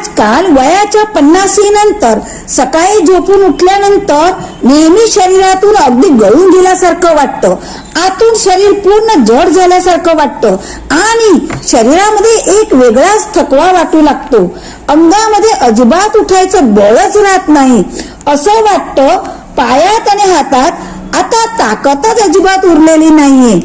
आजकाल वयाच्या 50 नंतर सकाळी झोपून उठल्यानंतर नेहमी शरीरातून अगदी गळून गेल्यासारखं वाटतं, आतून शरीर पूर्ण जड झाल्यासारखं वाटतं आणि शरीरामध्ये एक वेगळाच थकवा वाटू लागतो. अंगामध्ये अजिबात उठायचं बळच राहत नाही. असं वाटतं पायात आणि हातात आता ताकदच अजिबात उरलेली नाहीये.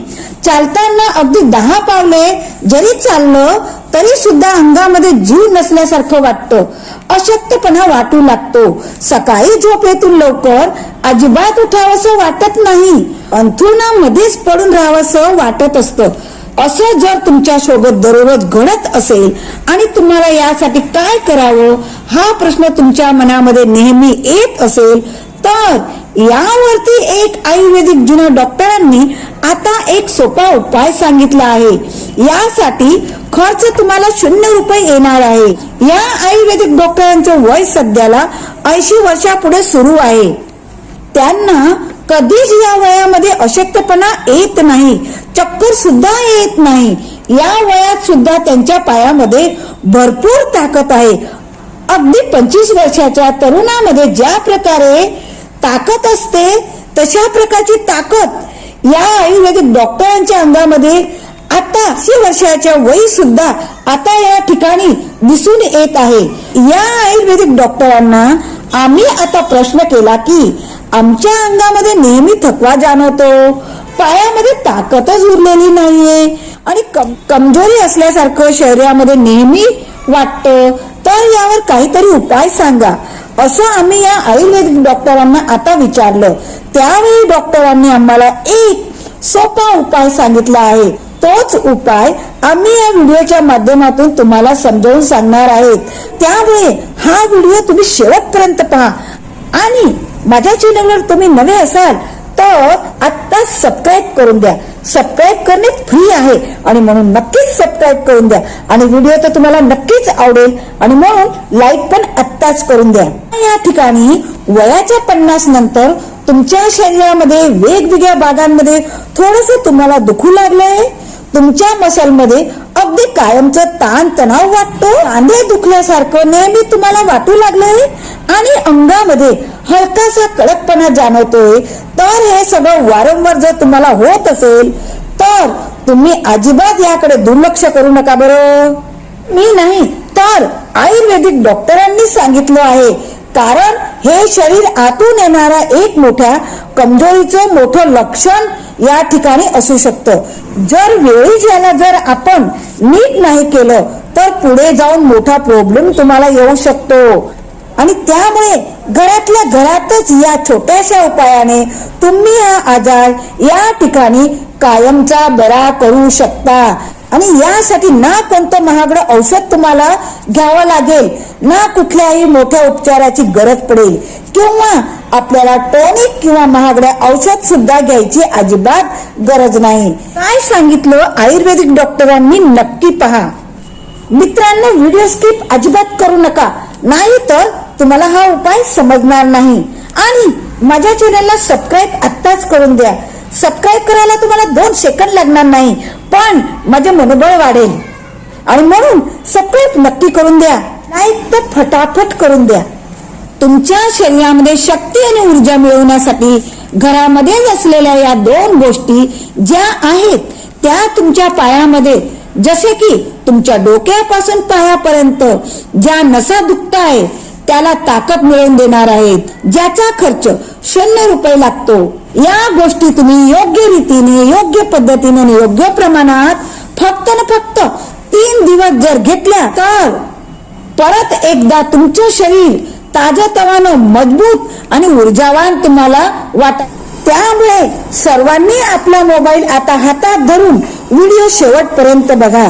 चालताना अगदी 10 पावले जरी चाललं तरी सुद्धा अंगामध्ये जीव नसल्यासारखं वाटतं. अशक्तपणा वाटू लागतो. सकाळी झोपेतून लवकर अजिबात उठावंसं वाटत नाही. अंथरुणामध्येच पडून राहावंसं वाटत असतं. असं जर तुमच्या सोबत दररोज घडत असेल आणि तुम्हाला यासाठी काय करावं हा प्रश्न तुमच्या मनामध्ये नेहमी येत असेल तर यावरती एक आयुर्वेदिक जुन्या डॉक्टरांनी आता एक सोपा उपाय सांगितला आहे. यासाठी खर्च तुम्हाला 0 रुपये येणार आहे. या आयुर्वेदिक डॉक्टरांचं वय सध्याला 80 वर्षापुढे सुरू आहे. त्यांना कधीच या वयामध्ये अशक्तपणा येत नाही, चक्कर सुद्धा येत नाही. या वयात सुद्धा त्यांच्या पायामध्ये भरपूर ताकद आहे. अगदी 25 वर्षाच्या तरुणामध्ये ज्या प्रकारे ताकद असते तशा प्रकारची ताकद या आयुर्वेदिक डॉक्टरांच्या अंगामध्ये आता 80 वर्षाच्या वयी सुद्धा आता या ठिकाणी दिसून येत आहे. या आयुर्वेदिक डॉक्टरांना आम्ही आता प्रश्न केला की आमच्या अंगामध्ये नेहमी थकवा जाणवतो, पायामध्ये ताकदच उरलेली नाहीये आणि कमजोरी असल्यासारखं शरीरामध्ये नेहमी वाटतं, तर यावर काहीतरी उपाय सांगा असं आम्ही या आयुर्वेदिक डॉक्टरांना आता विचारलं. त्यावेळी डॉक्टरांनी आम्हाला एक सोपा उपाय सांगितला आहे. तोच उपाय आम्ही या व्हिडिओच्या माध्यमातून तुम्हाला समजावून सांगणार आहोत. त्यामुळे हा व्हिडिओ तुम्ही शेवटपर्यंत पहा आणि माझ्या चॅनलवर तुम्ही नवे असाल तर आता सबस्क्राईब करून द्या. सबस्क्राईब करणे फ्री आहे आणि म्हणून नक्कीच सबस्क्राईब करून द्या आणि व्हिडिओ तर तुम्हाला नक्कीच आवडेल आणि म्हणून लाईक पण आत्ताच करून द्या. या ठिकाणी वयाच्या 50 नंतर तुमच्या शरीरामध्ये वेगवेगळ्या भागांमध्ये थोडंसं तुम्हाला दुखू लागलंय. तुमच्या मसलमध्ये अगदी कायमचा ताण तणाव वाटतो, कांदे दुखल्यासारखं नेहमी तुम्हाला वाटू लागलंय आणि अंगामध्ये हलकासा कडकपणा जाणवतोय. तर हे सगळं वारंवार जर तुम्हाला होत असेल तर तुम्ही अजिबात याकडे दुर्लक्ष करू नका बरं. मी नाही तर आयुर्वेदिक डॉक्टरांनी सांगितलं आहे. कारण हे शरीर आतून येणारा एक मोठ्या कमजोरीचं मोठं लक्षण या ठिकाणी असू शकतं. जर वेळी याला जर आपण नीट नाही केलं तर पुढे जाऊन मोठा प्रॉब्लेम तुम्हाला येऊ शकतो आणि त्यामुळे घरातल्या घरातच या छोट्याशा उपायाने तुम्ही हा आजार या ठिकाणी कायमचा बरा करू शकता. आणि यासाठी ना कोणतं महागडं औषध तुम्हाला घ्यावं लागेल, ना कुठल्याही मोठ्या उपचाराची गरज पडेल किंवा आपल्याला टॉनिक किंवा महागड्या औषध सुद्धा घ्यायची अजिबात गरज नाही. काय सांगितलं आयुर्वेदिक डॉक्टरांनी नक्की पहा. मित्रांनो, व्हिडिओ स्किप अजिबात करू नका, नाही तर तुम्हाला हा उपाय समजणार नाही. आणि माझ्या चॅनलला सबस्क्राईब आत्ताच करून द्या. सबस्क्राईब करायला तुम्हाला 2 सेकंद लागणार नाही, पण माझे मनोबळ वाढेल आणि म्हणून सबस्क्राईब नक्की करून द्या. लाईक तर फटाफट करून द्या. तुमच्या शरीरामध्ये शक्ती आणि ऊर्जा मिळवण्यासाठी घरामध्ये असलेल्या या 2 गोष्टी ज्या आहेत त्या तुमच्या पायामध्ये, जसे की तुमच्या डोक्यापासून पायापर्यंत ज्या नसा दुखताय त्याला ताकद मिळवून देणार आहेत, ज्याचा खर्च 0 रुपये लागतो. या गोष्टी तुम्ही योग्य रीतीने, योग्य पद्धतीने आणि योग्य प्रमाणात फक्त 3 दिवस जर घेतल्या तर परत एकदा तुमचं शरीर ताजतवानं, मजबूत आणि ऊर्जावान तुम्हाला वाटेल. त्यामुळे सर्वांनी आपला मोबाईल आता हातात धरून व्हिडिओ शेवटपर्यंत बघा.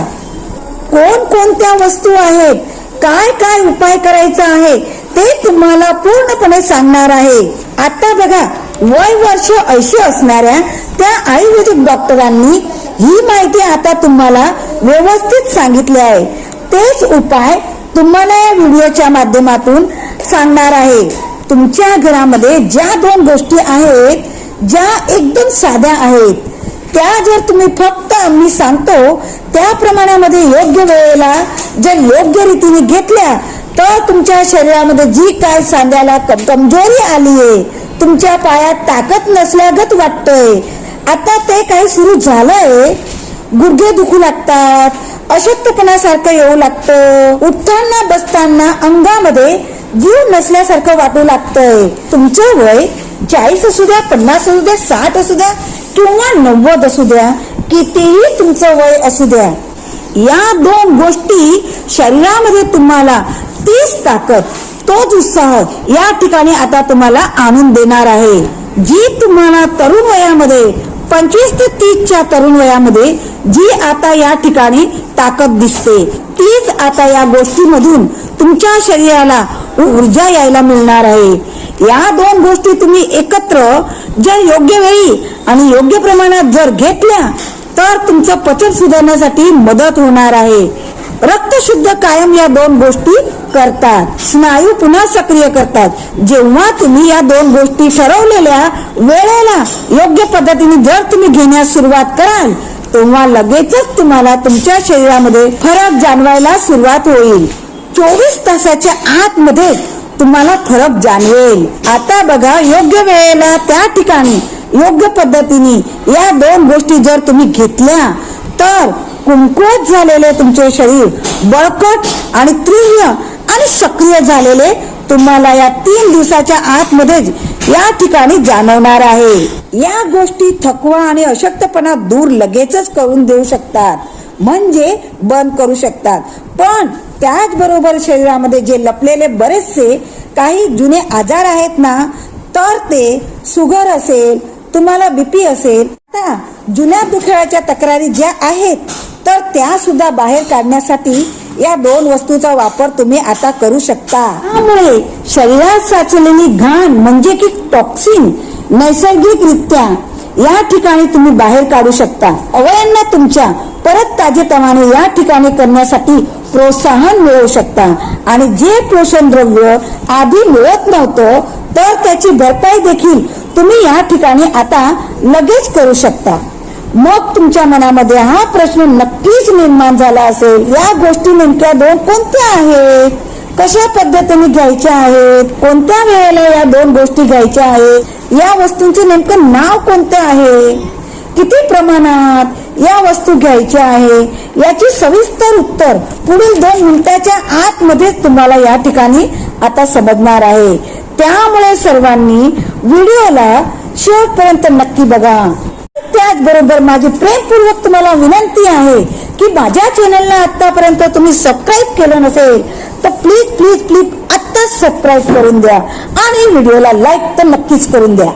कोणकोणत्या वस्तू आहेत, काय काय उपाय करायचा आहे ते तुम्हाला पूर्णपणे सांगणार आहे. आता बघा, वय वर्ष 80 असणाऱ्या त्या आयुर्वेदिक डॉक्टरांनी ही माहिती आता तुम्हाला व्यवस्थित सांगितली आहे. तेच उपाय तुम्हाला या व्हिडिओच्या माध्यमातून सांगणार आहे. तुमच्या घरामध्ये ज्या 2 गोष्टी आहेत ज्या एकदम साध्या आहेत, त्या जर तुम्ही फक्त आम्ही सांगतो त्या प्रमाणामध्ये योग्य वेळेला जर योग्य रीतीने घेतल्या तर तुमच्या शरीरामध्ये जी काय सांध्याला कमजोरी आलीये, तुमच्या पायात ताकद नसल्यागत वाटतंय, आता ते काही सुरू झालंय, गुडघे दुखू लागतात, अशक्तपणासारखं येऊ लागतं, उठताना बसताना अंगामध्ये जीव नसल्यासारखं वाटू लागतंय. तुमचं वय 40 असू द्या, 50 असू द्या, 60 असू द्या किंवा 90 असू द्या, कितीही तुमचं वय असू द्या, या दोन गोष्टी शरीरामध्ये तुम्हाला तीच ताकद, तोच उत्साह या ठिकाणी आता तुम्हाला आणून देणार आहे. जी तुम्हाला तरुण वयामध्ये 25 ते 30च्या तरुण वयामध्ये जी आता या ठिकाणी ताकद दिसते, तीच आता या गोष्टीमधून तुमच्या शरीराला ऊर्जा यायला मिळणार आहे. या दोन गोष्टी तुम्ही एकत्र जर योग्य वेळी आणि योग्य प्रमाणात जर घेतल्या तर तुमचं पचन सुधारण्यासाठी मदत होणार आहे. रक्त शुद्ध कायम या दोन गोष्टी करतात, स्नायू पुन्हा सक्रिय करतात. जेव्हा तुम्ही या दोन गोष्टी ठरवलेल्या वेळेला योग्य पद्धतीने जर तुम्ही घेण्यास सुरुवात कराल, तेव्हा लगेचच तुम्हाला तुमच्या शरीरामध्ये फरक जाणवायला सुरुवात होईल. 24 तासाच्या आतमध्ये तुम्हाला फरक जाणवेल. आता बघा, योग्य वेळेला त्या ठिकाणी योग्य पद्धतीने या दोन गोष्टी जर तुम्ही घेतल्या तर कुंकुवत झालेले तुमचे शरीर बळकट आणि तीव्र आणि सक्रिय झालेले तुम्हाला या 3 दिवसाच्या आतमध्येच या ठिकाणी जाणवणार आहे. या गोष्टी थकवा आणि अशक्तपणा दूर लगेचच करून देऊ शकतात, म्हणजे बंद करू शकतात. पण त्याचबरोबर शरीरामध्ये जे लपलेले बरेचसे काही जुने आजार आहेत ना, तर ते शुगर असेल, तुम्हाला बीपी असेल, आता जुन्या दुखाव्याच्या तक्रारी ज्या आहेत तर त्या सुद्धा बाहेर काढण्यासाठी या दोन वस्तूचा वापर तुम्ही आता करू शकता. त्यामुळे शरीरात साचलेली घाण म्हणजे की टॉक्सिन नैसर्गिकरित्या या ठिकाणी तुम्ही बाहेर काढू शकता. अवयवांना तुमच्या परत ताजेतवाने या ठिकाणी करण्यासाठी प्रोत्साहन मिळवू शकता आणि जे पोषण द्रव्य आधी मिळत नव्हतं तर त्याची भरपाई देखील तुम्ही या ठिकाणी आता लगेच करू शकता. मग तुमच्या मनामध्ये हा प्रश्न नक्कीच निर्माण झाला असेल, या गोष्टी नेमक्या दोन कोणत्या आहेत, कशा पद्धतीने घ्यायच्या आहेत, कोणत्या वेळेला या दोन गोष्टी घ्यायच्या आहेत, या वस्तूंचे नेमकं नाव कोणतं आहे, किती प्रमाणात या वस्तू घ्यायच्या आहे, याची सविस्तर उत्तर पुढील 2 मिनिटाच्या आतमध्येच तुम्हाला या ठिकाणी आता समजणार आहे. त्यामुळे सर्वांनी व्हिडिओला शेवटपर्यंत नक्की बघा. त्याचबरोबर माझी प्रेमपूर्वक तुम्हाला विनंती आहे की माझ्या चॅनलला आतापर्यंत तुम्ही सबस्क्राईब केलं नसेल तर प्लीज प्लीज प्लीज आत्ताच सबस्क्राईब करून द्या आणि व्हिडिओला लाईक तर नक्कीच करून द्या.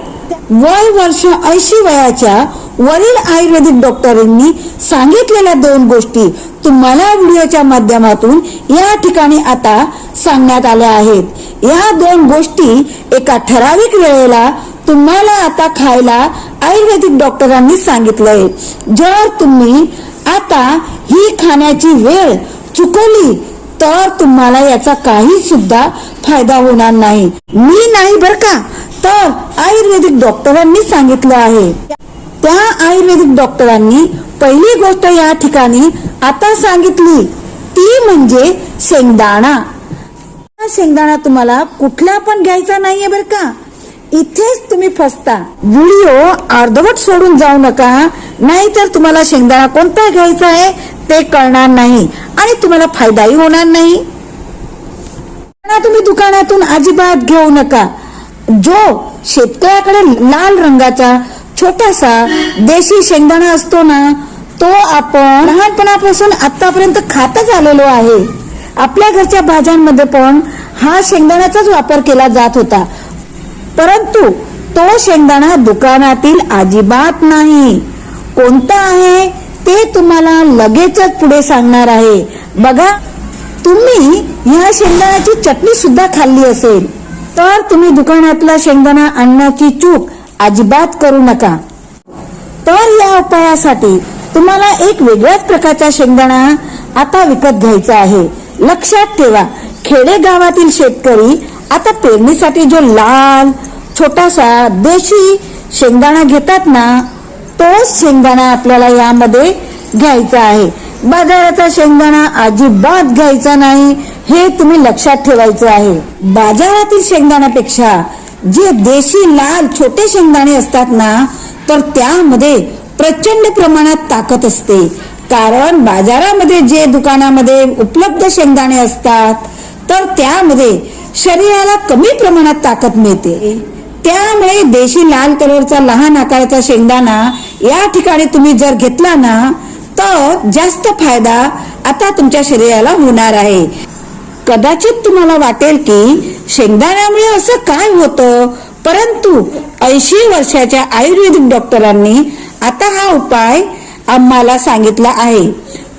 वय वर्ष 80 वयाच्या वरील आयुर्वेदिक डॉक्टरांनी सांगितलेल्या 2 गोष्टी तुम्हाला व्हिडिओच्या माध्यमातून या ठिकाणी आता सांगण्यात आल्या आहेत. या 2 गोष्टी एका ठराविक वेळेला तुम्हाला आता खायला आयुर्वेदिक डॉक्टरांनी सांगितलंय. जर तुम्ही आता ही खाण्याची वेळ चुकवली तर तुम्हाला याचा काही सुद्धा फायदा होणार नाही. मी नाही बर का, तर आयुर्वेदिक डॉक्टरांनी सांगितलं आहे. त्या आयुर्वेदिक डॉक्टरांनी पहिली गोष्ट या ठिकाणी आता सांगितली ती म्हणजे शेंगदाणा. शेंगदाणा तुम्हाला कुठला पण घ्यायचा नाहीये बर का, इथेच तुम्ही फसता. व्हिडिओ अर्धवट सोडून जाऊ नका, नाहीतर तुम्हाला शेंगदाणा कोणता घ्यायचा आहे ते कळणार नाही आणि तुम्हाला फायदाही होणार नाही. तुम्ही दुकानातून अजिबात घेऊ नका. जो शेतकऱ्याकडे लाल रंगाचा छोटासा देशी शेंगदाणा असतो ना, तो आपण लहानपणापासून आतापर्यंत खातच आलेलो आहे. आपल्या घरच्या भाज्यांमध्ये पण हा शेंगदाण्याचाच वापर केला जात होता, परंतु तो शेंगदाणा दुकानातील अजिबात नाही. कोणता आहे ते तुम्हाला लगेचच पुढे सांगणार आहे. बघा, तुम्ही ह्या शेंगदाण्याची चटणी सुद्धा खाल्ली असेल तर तुम्ही दुकानातला शेंगदाणा आणण्याची चूक अजिबात करू नका. तर या उपायासाठी तुम्हाला एक वेगळ्याच प्रकारचा शेंगदाणा आता विकत घ्यायचा आहे. लक्षात ठेवा, खेडेगावातील शेतकरी आता पेरणीसाठी जो लाल छोटासा देशी शेंगदाणा घेतात ना, तोच शेंगदाणा आपल्याला यामध्ये घ्यायचा आहे. बाजाराचा शेंगदाणा अजिबात घ्यायचा नाही. हे तुम्ही लक्षात ठेवायचं आहे. बाजारातील शेंगदाण्यापेक्षा जे देशी लाल छोटे शेंगदाणे असतात ना, तर त्यामध्ये प्रचंड प्रमाणात ताकद असते. कारण बाजारामध्ये जे दुकानामध्ये उपलब्ध शेंगदाणे असतात तर त्यामध्ये शरीराला कमी प्रमाणात ताकद मिळते. त्यामुळे देशी लाल कलरचा लहान आकाराचा शेंगदाणा या ठिकाणी तुम्ही जर घेतला ना, तर जास्त फायदा आता तुमच्या शरीराला होणार आहे. कदाचित तुम्हाला वाटेल की शेंगदाण्यामुळे असं काय होतं, परंतु 80 वर्षाच्या आयुर्वेदिक डॉक्टरांनी आता हा उपाय आम्हाला सांगितला आहे.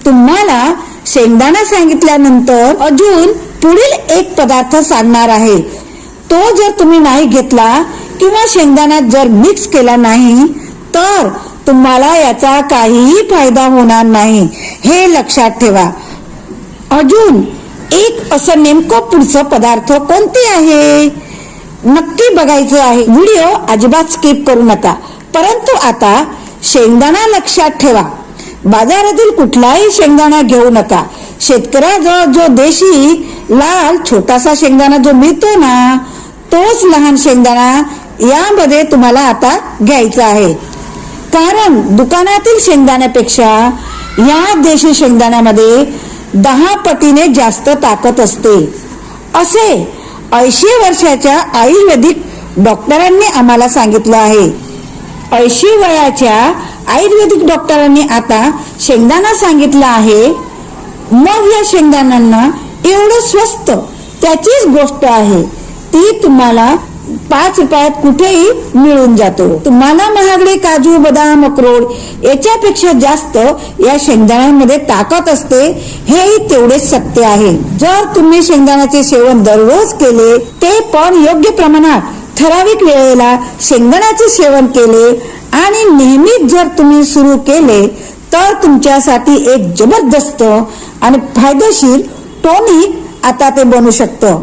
तुम्हाला शेंगदाणा सांगितल्यानंतर अजून पुढील एक पदार्थ सांगणार आहे. तो जर तुम्ही नाही घेतला किंवा शेंगदाण्यात जर मिक्स केला नाही तर तुम्हाला याचा काहीही फायदा होणार नाही, हे लक्षात ठेवा. अजून एक असं नेमकं पुढचं पदार्थ कोणते आहे नक्की बघायचं आहे. व्हिडिओ अजिबात स्किप करू नका. परंतु आता शेंगदाणा लक्षात ठेवा. बाजारातील कुठलाही शेंगदाणा घेऊ नका. शेतकऱ्याजवळ जो देशी लाल छोटासा शेंगदाणा जो मिळतो ना, तोच लहान शेंगदाणा यामध्ये तुम्हाला आता घ्यायचा आहे. कारण दुकानातील शेंगदाण्यापेक्षा या देशी शेंगदाण्यामध्ये 10 पटीने जास्त ताकद असते, असे 80 वर्षाच्या आयुर्वेदिक डॉक्टरांनी आम्हाला सांगितलं आहे. 80 वयाच्या आयुर्वेदिक डॉक्टरांनी आता शेंगदाणा सांगितला आहे. मग या शेंगदाण्यांना एवढं स्वस्त त्याचीच गोष्ट आहे, ती तुम्हाला 5 रुपयात कुठेही मिळून जातो. तुम्हाला महागडे काजू बदाम अक्रोड याच्यापेक्षा जास्त या शेंगदाण्यामध्ये ताकद असते, हेही तेवढेच सत्य आहे. जर तुम्ही शेंगदाण्याचे सेवन दररोज केले, ते पण योग्य प्रमाणात ठराविक वेळेला शेंगदाण्याचे सेवन केले आणि नेहमीच जर तुम्ही सुरू केले तर तुमच्यासाठी एक जबरदस्त आणि फायदेशीर टॉनिक आता ते बनू शकतं.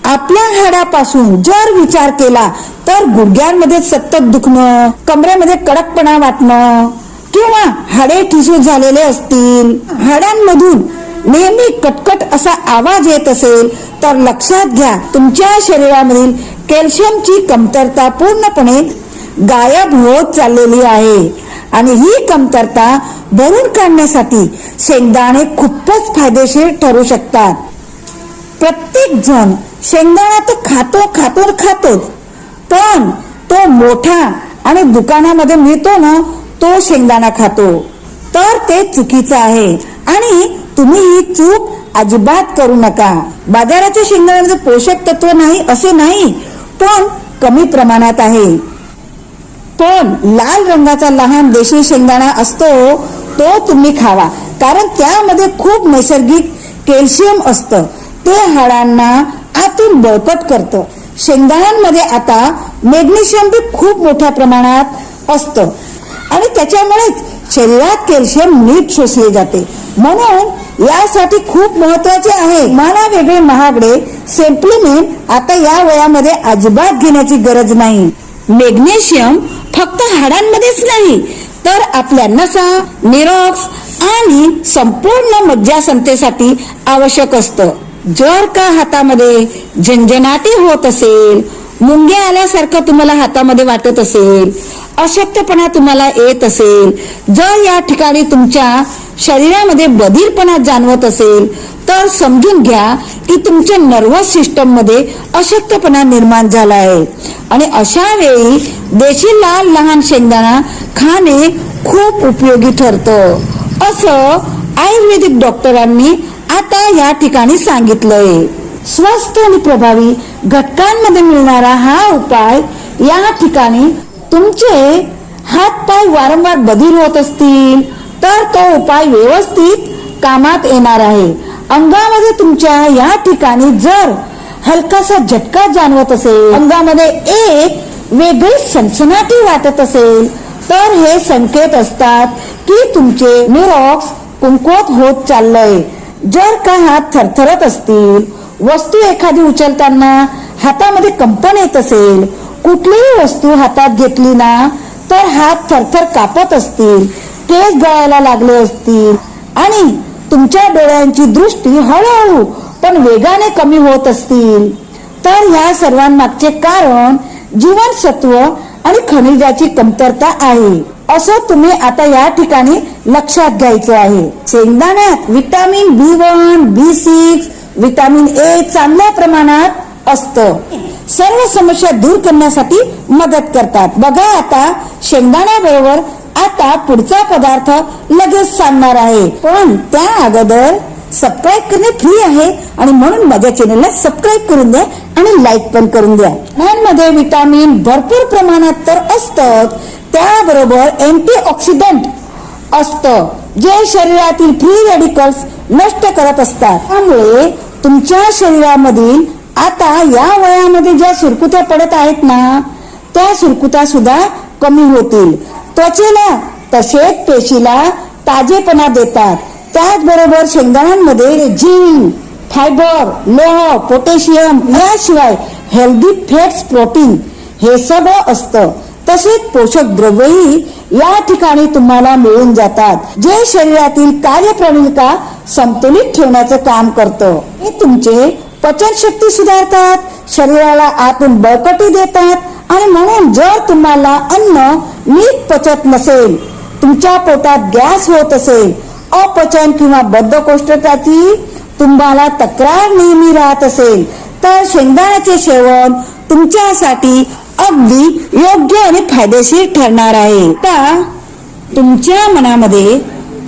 आपल्या हाडापासून जर विचार केला तर गुडघ्यांमध्ये सतत दुखणं, कमरेमध्ये कडकपणा वाटणं किंवा हाडे ठिसूळ झालेले असतील, हाडांमधून नेहमी कटकट असा आवाज येत असेल तर लक्षात घ्या, तुमच्या शरीरामधील कॅल्शियमची कमतरता पूर्णपणे गायब होत चाललेली आहे. आणि ही कमतरता भरून काढण्यासाठी शेंगदाणे खूपच फायदेशीर ठरू शकतात. प्रत्येक जण शेंगदाणा तर खातोच, पण तो मोठा आणि दुकानामध्ये मिळतो ना, तो शेंगदाणा खातो, तर ते चुकीचं आहे. आणि तुम्ही ही चूक अजिबात करू नका. बाजाराच्या शेंगदाण्यामध्ये पोषक तत्व नाही असे नाही, पण कमी प्रमाणात आहे. पण लाल रंगाचा लहान देशी शेंगदाणा असतो तो तुम्ही खावा, कारण त्यामध्ये खूप नैसर्गिक कॅल्शियम असतं. ते हाडांना आतून बळकट करतं. शेंगदाण्यांमध्ये आता मॅग्नेशियम बी खूप मोठ्या प्रमाणात असतं आणि त्याच्यामुळेच शरीरात कॅल्शियम नीट शोषले जाते. म्हणून यासाठी खूप महत्वाचे आहे. मला वेगळे महागडे सप्लिमेंट आता या वयामध्ये अजिबात घेण्याची गरज नाही. मॅग्नेशियम फक्त हाडांमध्येच नाही तर आपल्या नसा, निरोक्स आणि संपूर्ण मज्जासंस्थेसाठी आवश्यक असतं. जर का हातामध्ये झणझणाटी होत असेल, मुंग्या आल्यासारखं तुम्हाला हातामध्ये वाटत असेल, अशक्तपणा तुम्हाला येत असेल, जर या ठिकाणी तुमच्या शरीरामध्ये बधीरपणा जाणवत असेल तर समजून घ्या की तुमच्या नर्व्हस सिस्टम मध्ये अशक्तपणा निर्माण झाला आहे. आणि अशा वेळी देशी लाल लहान शेंगदाणा खाणे खूप उपयोगी ठरतं, असं आयुर्वेदिक डॉक्टरांनी आता या ठिकाणी सांगितलंय. स्वस्त आणि प्रभावी घटकांमध्ये मिळणारा हा उपाय या ठिकाणी तुमचे हात पाय वारंवार बधीर होत असतील तर तो उपाय व्यवस्थित कामात येणार आहे. अंगामध्ये तुमच्या या ठिकाणी जर हलकासा झटका जाणवत असेल, अंगामध्ये एक वेगळी सनसनाटी वाटत असेल तर हे संकेत असतात की तुमचे न्यूरॉक्स कमकुवत होत चाललंय. जर का हात थरथरत असतील, वस्तू एखादी उचलताना हातामध्ये कंपन येत असेल, कुठलीही वस्तू हातात घेतली ना तर हात थरथर कापत असतील, केस गळायला लागले असतील आणि तुमच्या डोळ्यांची दृष्टी हळूहळू पण वेगाने कमी होत असतील तर ह्या सर्वांमागचे कारण जीवनसत्व आणि खनिजाची कमतरता आहे असं तुम्ही आता या ठिकाणी लक्षात घ्यायचं आहे. शेंगदाण्यात vitamin B1, B6, vitamin A चांगल्या प्रमाणात असतं. सर्व समस्या दूर करण्यासाठी मदत करतात. बघा आता शेंगदाण्याबरोबर आता पुढचा पदार्थ लगेच सांगणार आहे, पण त्या अगोदर सबस्क्राईब करणे फ्री आहे आणि म्हणून माझ्या चॅनलला सबस्क्राईब करून द्या आणि लाईक पण करून द्या. मध्ये विटामिन भरपूर प्रमाणात तर असतं, त्याबरोबर अँटीऑक्सिडंट असतं जे शरीरातील फ्री रॅडिकल्स नष्ट करत असतात. त्यामुळे तुमच्या शरीरामधील आता या वयामध्ये ज्या सुरकुत्या पडत आहेत ना, त्या सुरकुत्या सुद्धा कमी होतील. त्वचेला तसेच पेशीला ताजेपणा देतात. त्याचबरोबर शेंगदाण्यांमध्ये झिंक, फायबर, लोह, पोटॅशियम याशिवाय हेल्दी फॅट्स, प्रोटीन हे सगळं असतं. तसेच पोषक द्रव्यही या ठिकाणी तुम्हाला मिळून जातात, जे शरीरातील कार्यप्रणालिका संतुलित ठेवण्याचं काम करतं. हे तुमचे पचनशक्ती सुधारतात, शरीराला आतून बळकटी देतात आणि म्हणून जर तुम्हाला अन्न नीट पचत नसेल, तुमच्या पोटात गॅस होत असेल, अपचन किंवा बद्धकोष्ठताची तुम्हाला तक्रार नेहमी राहत असेल तर शेंगदाण्याचे सेवन तुमच्यासाठी अगदी योग्य आणि फायदेशीर ठरणार आहे. आता तुमच्या मनामध्ये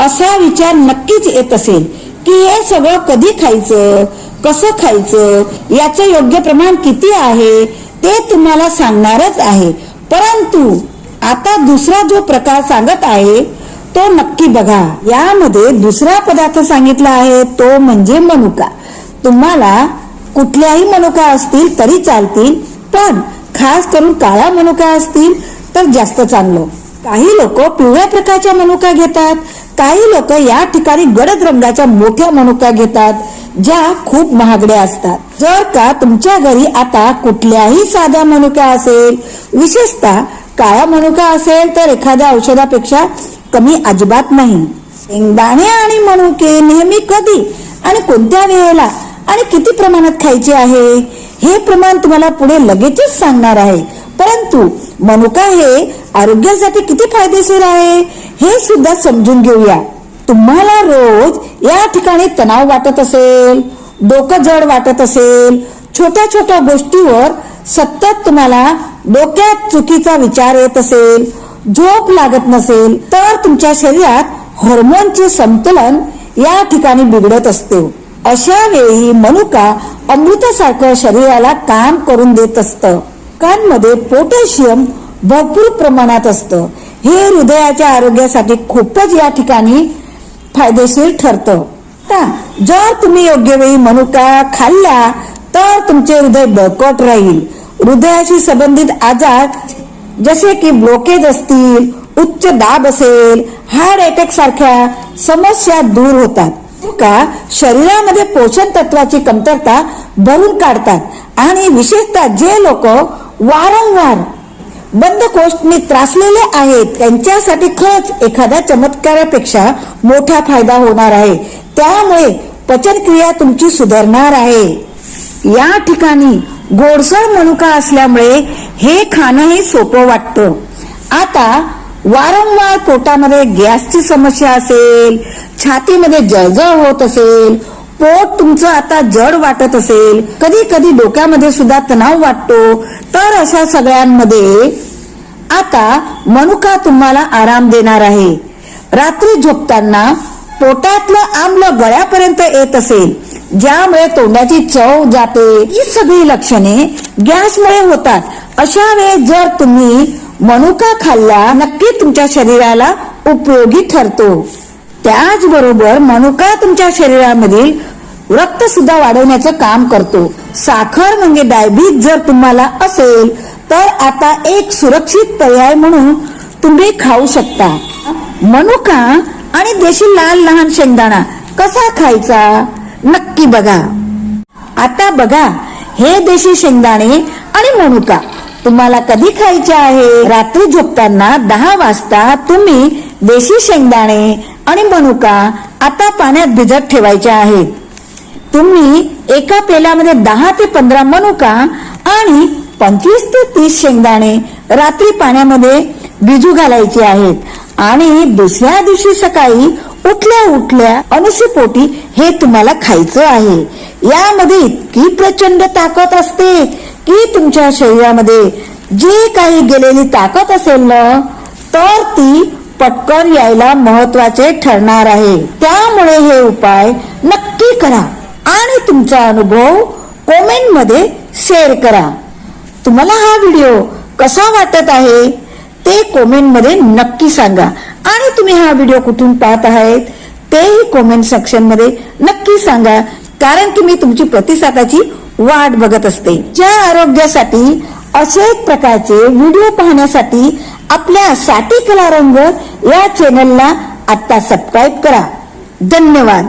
असा विचार नक्कीच येत असेल की हे सगळं कधी खायचं, कसं खायचं, याचं योग्य प्रमाण किती आहे ते तुम्हाला सांगणारच आहे. परंतु आता दुसरा जो प्रकार सांगत आहे तो नक्की बघा. यामध्ये दुसरा पदार्थ सांगितला आहे तो म्हणजे मनुका. तुम्हाला कुठल्याही मनुका असतील तरी चालतील, पण खास करून काळा मनुका असतील तर जास्त चांगलं. काही लोक पिवळ्या प्रकारच्या मनुका घेतात, काही लोक या ठिकाणी गडद रंगाच्या मोठ्या मनुका घेतात ज्या खूप महागड्या असतात. जर का तुमच्या घरी आता कुठल्याही साध्या मनुका असेल, विशेषतः काळा मनुका असेल तर एखाद्या औषधापेक्षा कमी अजिबात नाही. शेंगदाणे आणि मनुके नेहमी कधी आणि कोणत्या वेळेला आणि किती प्रमाणात खायचे आहे हे प्रमाण तुम्हाला पुढे लगेचच सांगणार आहे. परंतु मनुका हे आरोग्यासाठी किती फायदेशीर आहे हे सुद्धा समजून घेऊया. तुम्हाला रोज या ठिकाणी तणाव वाटत असेल, डोकं जड वाटत असेल, छोट्या छोट्या गोष्टीवर सतत तुम्हाला डोक्यात चुकीचा विचार येत असेल, झोप लागत नसेल तर तुमच्या शरीरात हार्मोनचे संतुलन या ठिकाणी बिघडत असते. अशा वेळी मनुका अमृतासारखं शरीराला काम करून देत असतं. कांमध्ये पोटॅशियम भरपूर प्रमाणात असतं. हे हृदयाच्या आरोग्यासाठी खूपच या ठिकाणी फायदेशीर ठरतं. जर तुम्ही योग्य वेळी मनुका खाल्ला तर तुमचे हृदय बळकट राहील. हृदयाशी संबंधित आजार जसे की ब्लॉकेज असतील, उच्च दाब असेल, हार्ट अटॅक सारख्या समस्या दूर होतात. का शरीरामध्ये पोषण तत्वाची कमतरता भरून काढतात आणि विशेषतः जे लोक वारंवार बद्धकोष्ठने त्रासलेले आहेत त्यांच्यासाठी खरंच एखाद्या चमत्कारापेक्षा मोठा फायदा होणार आहे. त्यामुळे पचनक्रिया तुमची सुधारणार आहे. या ठिकाणी गोडसर मनुका असल्यामुळे हे खाणंही सोपं वाटतं. आता वारंवार पोटामध्ये गॅसची समस्या असेल, छातीमध्ये जळजळ होत असेल, पोट तुमचं आता जड वाटत असेल, कधी कधी डोक्यामध्ये सुद्धा तणाव वाटतो, तर अशा सगळ्यांमध्ये आता मनुका तुम्हाला आराम देणार आहे. रात्री झोपताना पोटातलं आम्ल गळ्यापर्यंत येत असेल, ज्यामुळे तोंडाची चव जाते, ही सगळी लक्षणे गॅसमुळे होतात. अशा वेळेस जर तुम्ही मनुका खाल्ला नक्की तुमच्या शरीराला उपयोगी ठरतो. त्याचबरोबर मनुका तुमच्या शरीरामधील रक्त सुद्धा वाढवण्याचं काम करतो. साखर म्हणजे डायबिटीज जर तुम्हाला असेल तर आता एक सुरक्षित पर्याय म्हणून तुम्ही खाऊ शकता. मनुका आणि देशी लाल लहान शेंगदाणा कसा खायचा नक्की बघा. आता बघा, हे देशी शेंगदाणे आणि मनुका तुम्हाला कधी खायचे आहे? रात्री झोपताना 10 वाजता तुम्ही देशी शेंगदाणे आणि मनुका आता पाण्यात भिजत ठेवायचे आहेत. तुम्ही एका पेल्यामध्ये 10 ते 15 मनुका आणि 25 ते 30 शेंगदाणे रात्री पाण्यामध्ये भिजू घालायचे आहेत आणि दुसऱ्या दिवशी सकाळी उठल्या उठल्या अनुशीपोटी हे तुम्हाला खायचं आहे. यामध्ये इतकी प्रचंड ताकद असते की तुमच्या शरीरामध्ये जी काही गेलेली ताकद असेल ना तर ती पटकन यायला महत्वाचे ठरणार आहे. त्यामुळे हे उपाय नक्की करा आणि तुमचा अनुभव कमेंट मध्ये शेअर करा. तुम्हाला हा व्हिडिओ कसा वाटत आहे ते कमेंट मध्ये नक्की सांगा आणि तुम्ही हा व्हिडिओ कुठून पाहत आहात तेही कमेंट सेक्शन मध्ये नक्की सांगा, कारण की मी तुमची प्रतिसादाची वाट बघत असते. ज्या आरोग्यासाठी असेच प्रकारचे व्हिडिओ पाहण्यासाठी आपल्या साठी कला रंग या चॅनलला आता सबस्क्राईब करा. धन्यवाद.